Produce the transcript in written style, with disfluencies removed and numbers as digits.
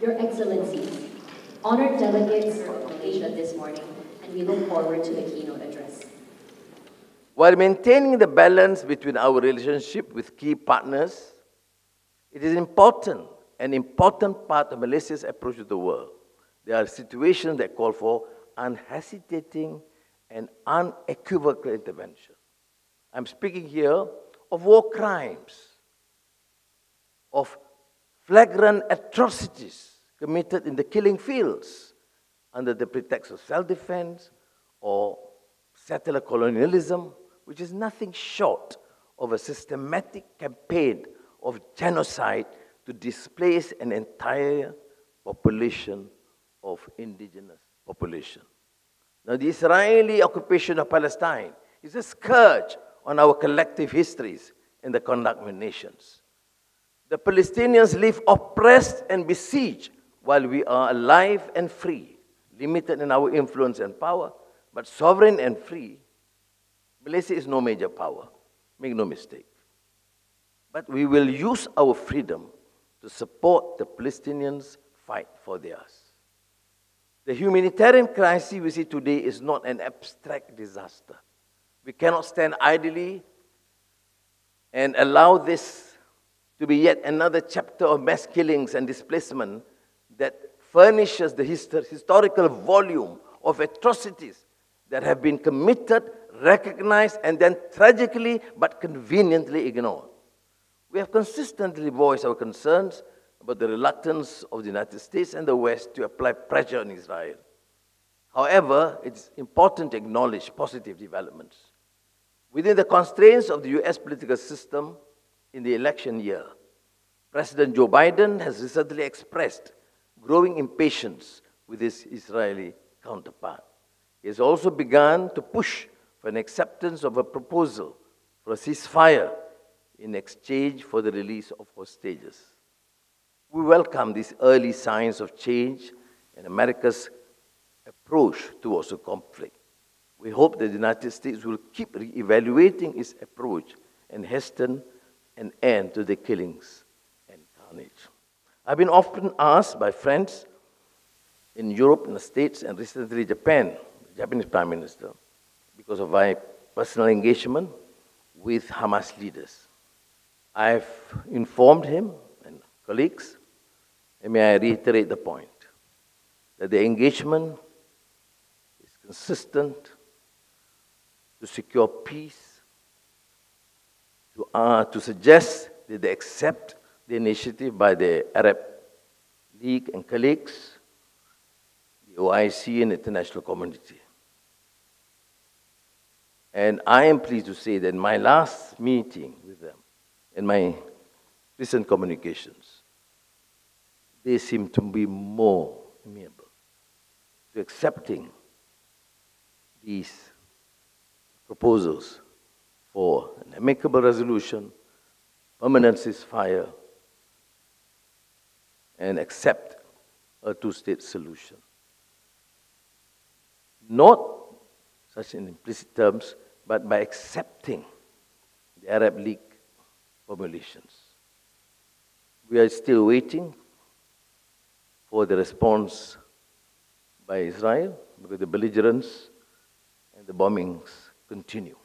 Your Excellencies, honored delegates from Malaysia this morning, and we look forward to the keynote address. While maintaining the balance between our relationship with key partners, it is an important part of Malaysia's approach to the world. There are situations that call for unhesitating and unequivocal intervention. I'm speaking here of war crimes, of flagrant atrocities committed in the killing fields under the pretext of self-defense or settler colonialism, which is nothing short of a systematic campaign of genocide to displace an entire population of indigenous population. Now, the Israeli occupation of Palestine is a scourge on our collective histories in the conduct of nations. The Palestinians live oppressed and besieged while we are alive and free, limited in our influence and power, but sovereign and free. Malaysia is no major power, make no mistake. But we will use our freedom to support the Palestinians' fight for theirs. The humanitarian crisis we see today is not an abstract disaster. We cannot stand idly and allow this to be yet another chapter of mass killings and displacement that furnishes the historical volume of atrocities that have been committed, recognized, and then tragically but conveniently ignored. We have consistently voiced our concerns about the reluctance of the United States and the West to apply pressure on Israel. However, it's important to acknowledge positive developments. Within the constraints of the US political system in the election year, President Joe Biden has recently expressed growing impatience with his Israeli counterpart. He has also begun to push for an acceptance of a proposal for a ceasefire in exchange for the release of hostages. We welcome these early signs of change in America's approach towards the conflict. We hope that the United States will keep re-evaluating its approach and hasten an end to the killings and carnage. I've been often asked by friends in Europe, in the States, and recently Japan, the Japanese Prime Minister, because of my personal engagement with Hamas leaders. I've informed him and colleagues, and may I reiterate the point, that the engagement is consistent to secure peace, to suggest that they accept the initiative by the Arab League and colleagues, the OIC and the international community. And I am pleased to say that in my last meeting with them, in my recent communications, they seem to be more amenable to accepting these proposals for an amicable resolution, permanent ceasefire, and accept a two-state solution. Not such in implicit terms, but by accepting the Arab League formulations. We are still waiting for the response by Israel, because the belligerence and the bombings continue.